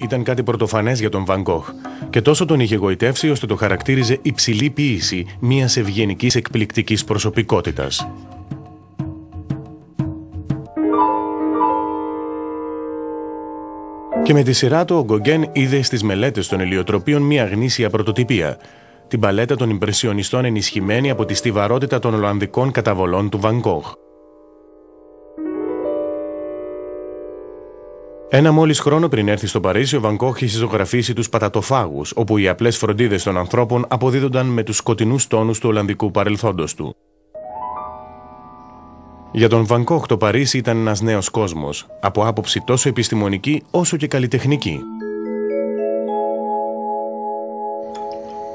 ήταν κάτι πρωτοφανές για τον Βαν Γκοχ και τόσο τον είχε γοητεύσει ώστε το χαρακτήριζε υψηλή ποίηση μιας ευγενικής εκπληκτικής προσωπικότητας. Και με τη σειρά του, ο Γκογκέν είδε στις μελέτες των ηλιοτροπίων μια γνήσια πρωτοτυπία, την παλέτα των Ιμπρεσιονιστών ενισχυμένη από τη στιβαρότητα των Ολλανδικών καταβολών του Βαν Γκοχ. Ένα μόλις χρόνο πριν έρθει στο Παρίσι, ο Βαν Γκοχ είχε ζωγραφίσει τους πατατοφάγους, όπου οι απλές φροντίδες των ανθρώπων αποδίδονταν με τους σκοτεινούς τόνους του Ολλανδικού παρελθόντος του. Για τον Βαν Γκοχ το Παρίσι ήταν ένας νέος κόσμος, από άποψη τόσο επιστημονική όσο και καλλιτεχνική.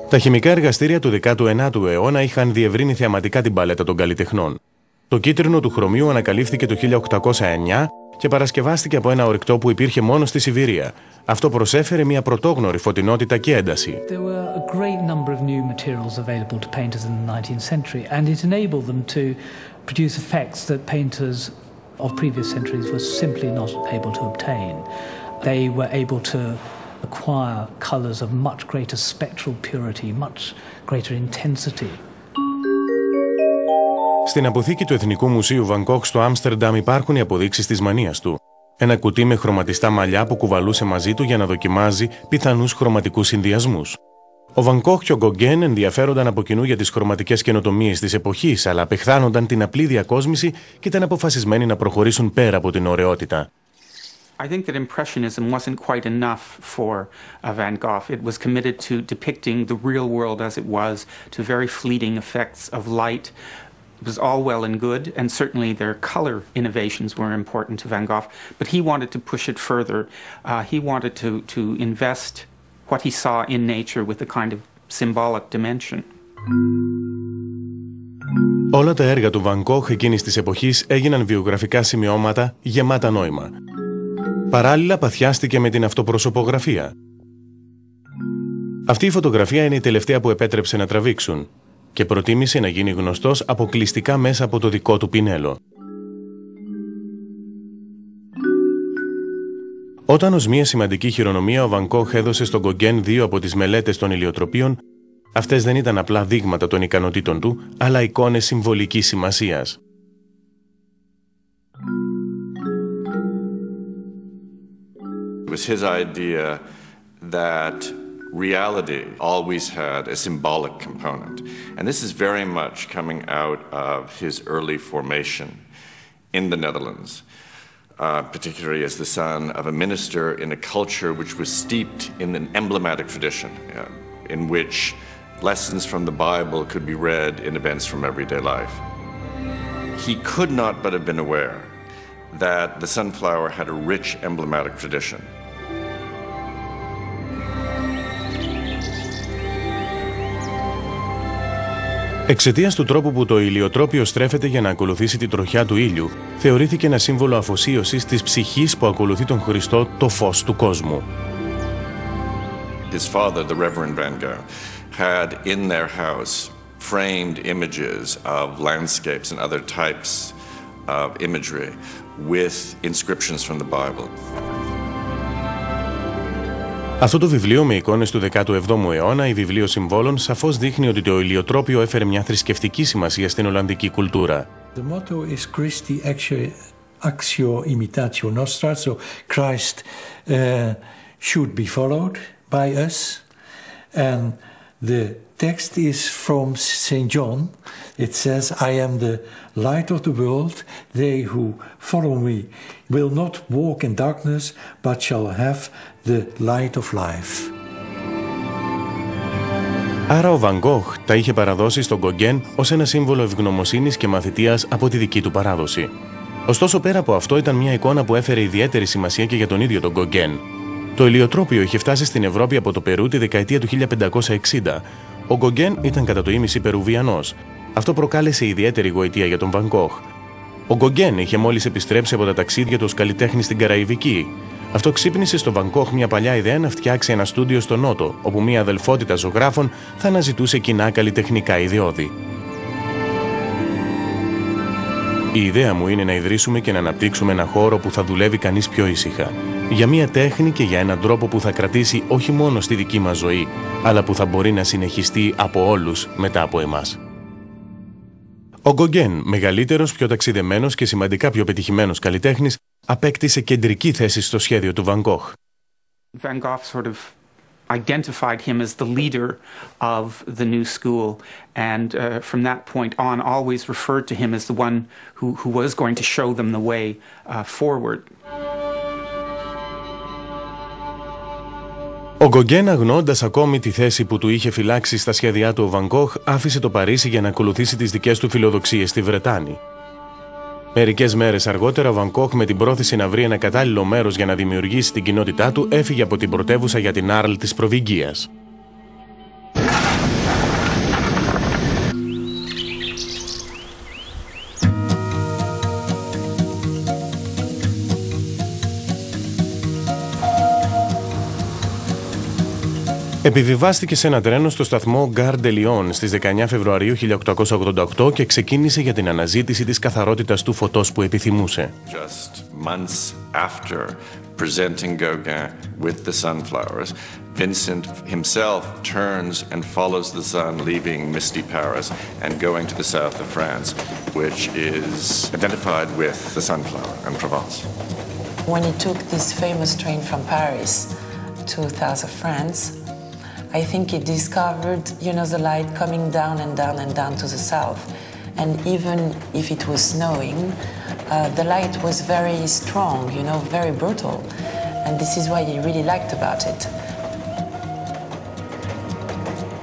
Τα χημικά εργαστήρια του 19ου αιώνα είχαν διευρύνει θεαματικά την παλέτα των καλλιτεχνών. Το κίτρινο του χρωμίου ανακαλύφθηκε το 1809 και παρασκευάστηκε από ένα ορυκτό που υπήρχε μόνο στη Σιβηρία. Αυτό προσέφερε μια πρωτόγνωρη φωτεινότητα και ένταση. There were a great number of new materials available to painters in the 19th century, and it enabled them to produce effects that painters of previous centuries were simply not able to obtain. They were able to acquire colors of much greater spectral purity, much greater intensity. Στην αποθήκη του Εθνικού Μουσείου Βαν Γκοχ στο Άμστερνταμ υπάρχουν οι αποδείξεις της μανίας του. Ένα κουτί με χρωματιστά μαλλιά που κουβαλούσε μαζί του για να δοκιμάζει πιθανούς χρωματικούς συνδυασμούς. Ο Βαν Γκοχ και ο Γκογκέν ενδιαφέρονταν από κοινού για τις χρωματικές καινοτομίες της εποχής, αλλά απεχθάνονταν την απλή διακόσμηση και ήταν αποφασισμένοι να προχωρήσουν πέρα από την ωραιότητα. I think that Impressionism wasn't quite enough for Van Gogh. It was committed to depicting the real world as it was, to very fleeting effects of light. It was all well and good, and certainly their color innovations were important to Van Gogh, but he wanted to push it further. He wanted to invest what he saw in nature with a kind of symbolic dimension. Όλα τα έργα του Βαν Γκοχ εκείνης της εποχής έγιναν βιογραφικά σημειώματα γεμάτα νόημα. Παράλληλα παθιάστηκε με την αυτοπροσωπογραφία. Αυτή η φωτογραφία είναι η τελευταία που επέτρεψε να τραβήξουν και προτίμησε να γίνει γνωστός αποκλειστικά μέσα από το δικό του πινέλο. Όταν ως μια σημαντική χειρονομία ο Βαν Γκοχ έδωσε στον Γκογκέν 2 από τις μελέτες των ηλιοτροπίων, αυτές δεν ήταν απλά δείγματα των ικανοτήτων του, αλλά εικόνες συμβολικής σημασίας. It was his idea that reality always had a symbolic component. And this is very much coming out of his early formation in the Netherlands, particularly as the son of a minister in a culture which was steeped in an emblematic tradition, in which lessons from the Bible could be read in events from everyday life. He could not but have been aware that the sunflower had a rich emblematic tradition. Εξαιτίας του τρόπου που το ηλιοτρόπιο στρέφεται για να ακολουθήσει την τροχιά του ήλιου, θεωρήθηκε ένα σύμβολο αφοσίωσης της ψυχής που ακολουθεί τον Χριστό, το φως του κόσμου. His father, the Reverend Van Gogh, had in their house framed images of landscapes and other types of imagery with inscriptions from the Bible. Αυτό το βιβλίο με εικόνες του 17ου αιώνα, η βιβλίο συμβόλων, σαφώς δείχνει ότι το ηλιοτρόπιο έφερε μια θρησκευτική σημασία στην Ολλανδική κουλτούρα. The motto is Christi actio imitatio nostra, so Christ should be followed by us. And the text is from St. John. It says, I am the light of the world. They who follow me will not walk in darkness, but shall have the light of life. Άρα ο Βαν Γκοχ τα είχε παραδώσει στον Γκογκέν ως ένα σύμβολο ευγνωμοσύνης και μαθητείας από τη δική του παράδοση. Ωστόσο, πέρα από αυτό, ήταν μια εικόνα που έφερε ιδιαίτερη σημασία και για τον ίδιο τον Γκογκέν. Το ηλιοτρόπιο είχε φτάσει στην Ευρώπη από το Περού τη δεκαετία του 1560. Ο Γκογκέν ήταν κατά το ίμιση Περουβιανός. Αυτό προκάλεσε ιδιαίτερη γοητεία για τον Βαν Γκοχ. Ο Γκογκέν είχε μόλις επιστρέψει από τα ταξίδια του ως καλλιτέχνης στην Καραϊβική. Αυτό ξύπνησε στο Βαν Γκοχ μια παλιά ιδέα να φτιάξει ένα στούντιο στο Νότο, όπου μια αδελφότητα ζωγράφων θα αναζητούσε κοινά καλλιτεχνικά ιδεώδη. Η ιδέα μου είναι να ιδρύσουμε και να αναπτύξουμε ένα χώρο που θα δουλεύει κανείς πιο ήσυχα. Για μια τέχνη και για έναν τρόπο που θα κρατήσει όχι μόνο στη δική μας ζωή, αλλά που θα μπορεί να συνεχιστεί από όλους μετά από εμάς. Ο Γκογκέν, μεγαλύτερος, πιο ταξιδεμένος και σημαντικά πιο πετυχημένος καλλιτέχνης, απέκτησε κεντρική θέση στο σχέδιο του Van Gogh. Van Gogh sort of identified him as the leader of the new school, and from that point on always referred to him as the one who was going to show them the way forward. Ο Γκογκέν, αγνοώντας ακόμη τη θέση που του είχε φυλάξει στα σχέδιά του ο Van Gogh, άφησε το Παρίσι για να ακολουθήσει τις δικές του φιλοδοξίες στη Βρετάνη. Μερικές μέρες αργότερα, ο Van Gogh, με την πρόθεση να βρει ένα κατάλληλο μέρος για να δημιουργήσει την κοινότητά του, έφυγε από την πρωτεύουσα για την Άρλ της Προβυγγίας. Επιβιβάστηκε σε ένα τρένο στο σταθμό Gare de Lyon στις 19 Φεβρουαρίου 1888 και ξεκίνησε για την αναζήτηση της καθαρότητας του φωτός που επιθυμούσε. Just months after presenting Gauguin with the sunflowers, Vincent himself turns and follows the sun, leaving misty Paris and going to the south of France, which is identified with the sunflower in Provence. When he took this famous train from Paris to the south of France, I think he discovered, the light coming down and down and down to the south. And even if it was snowing, the light was very strong, very brutal. And this is what he really liked about it.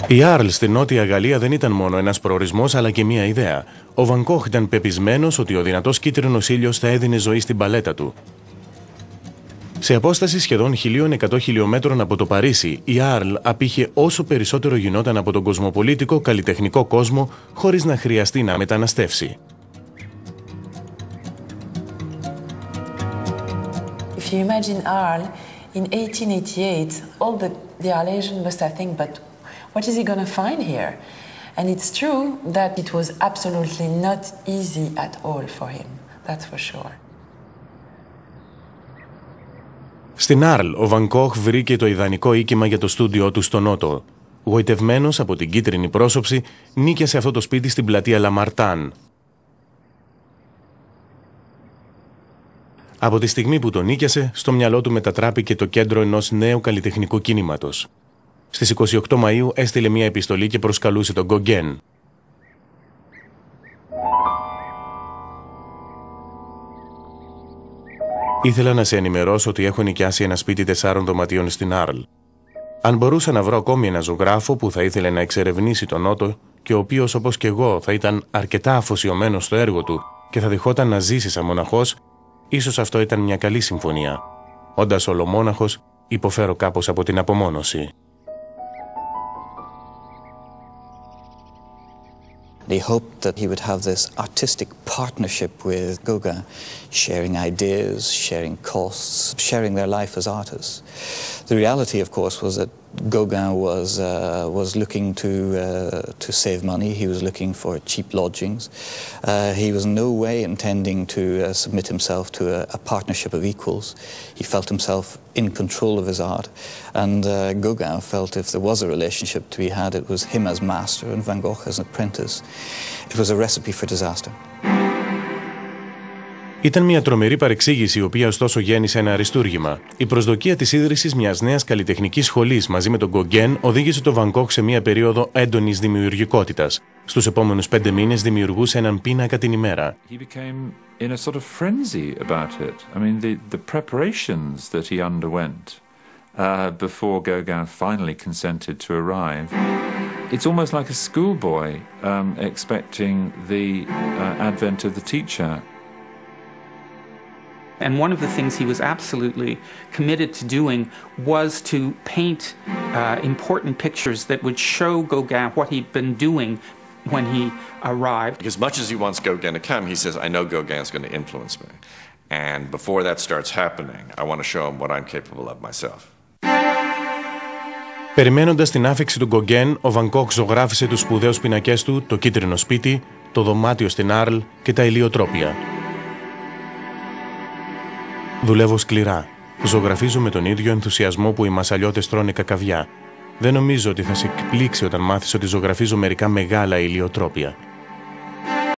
Η Άρλ στη Νότια Γαλλία δεν ήταν μόνο ένας προορισμός, αλλά και μία ιδέα. Ο Van Gogh ήταν πεπισμένος ότι ο δυνατός κίτρινος ήλιος θα έδινε ζωή στην παλέτα του. Σε απόσταση σχεδόν 1.100 χιλιόμετρων από το Παρίσι, η Άρλ απήχε όσο περισσότερο γινόταν από τον κοσμοπολίτικο καλλιτεχνικό κόσμο, χωρίς να χρειαστεί να μεταναστεύσει. If you imagine Arles in 1888, all the Arlesian must have think, but what is he going to find here? And it's true that it was absolutely not easy at all for him. That's for sure. Στην Άρλ, ο Van Gogh βρήκε το ιδανικό οίκημα για το στούντιό του στο Νότο. Γοητευμένος από την κίτρινη πρόσωψη, νίκιασε αυτό το σπίτι στην πλατεία Λαμαρτάν. Από τη στιγμή που το νίκιασε, στο μυαλό του μετατράπηκε το κέντρο ενός νέου καλλιτεχνικού κινήματος. Στις 28 Μαΐου έστειλε μια επιστολή και προσκαλούσε τον Γκογκέν. Ήθελα να σε ενημερώσω ότι έχω νοικιάσει ένα σπίτι 4 δωματίων στην Άρλ. Αν μπορούσα να βρω ακόμη ένα ζωγράφο που θα ήθελε να εξερευνήσει τον Νότο και ο οποίος όπως και εγώ θα ήταν αρκετά αφοσιωμένος στο έργο του και θα δεχόταν να ζήσει σαν μοναχός, ίσως αυτό ήταν μια καλή συμφωνία. Όντας ολομόναχος, υποφέρω κάπως από την απομόνωση. He hoped that he would have this artistic partnership with Gauguin, sharing ideas, sharing costs, sharing their life as artists. The reality, of course, was that Gauguin was looking to save money. He was looking for cheap lodgings. He was in no way intending to submit himself to a partnership of equals. He felt himself in control of his art, and Gauguin felt if there was a relationship to be had, it was him as master and Van Gogh as apprentice. It was a recipe for disaster. Ήταν μια τρομερή παρεξήγηση, η οποία ωστόσο γέννησε ένα αριστούργημα. Η προσδοκία της ίδρυσης μιας νέας καλλιτεχνικής σχολής μαζί με τον Γκογκέν οδήγησε τον Van Gogh σε μια περίοδο έντονης δημιουργικότητας. Στους επόμενους 5 μήνες δημιουργούσε έναν πίνακα την ημέρα. He became in a sort of frenzy about it. I mean, the preparations that he underwent before Gauguin finally consented to arrive. It's almost like a schoolboy expecting the advent of the teacher. And one of the things he was absolutely committed to doing was to paint important pictures that would show Gauguin what he'd been doing when he arrived. As much as he wants Gauguin to come, he says, I know Gauguin's going to influence me. And before that starts happening, I want to show him what I'm capable of myself. Περιμένοντας την άφιξη του Γκογκέν, ο Van Gogh ζωγράφισε τους σπουδαίους πινακές του, το κίτρινο σπίτι, το δωμάτιο στην Άρλ και τα ηλιοτρόπια. Δουλεύω σκληρά. Ζωγραφίζω με τον ίδιο ενθουσιασμό που οι μασαλιώτες τρώνε κακαβιά. Δεν νομίζω ότι θα σε εκπλήξει όταν μάθεις ότι ζωγραφίζω μερικά μεγάλα ηλιοτρόπια.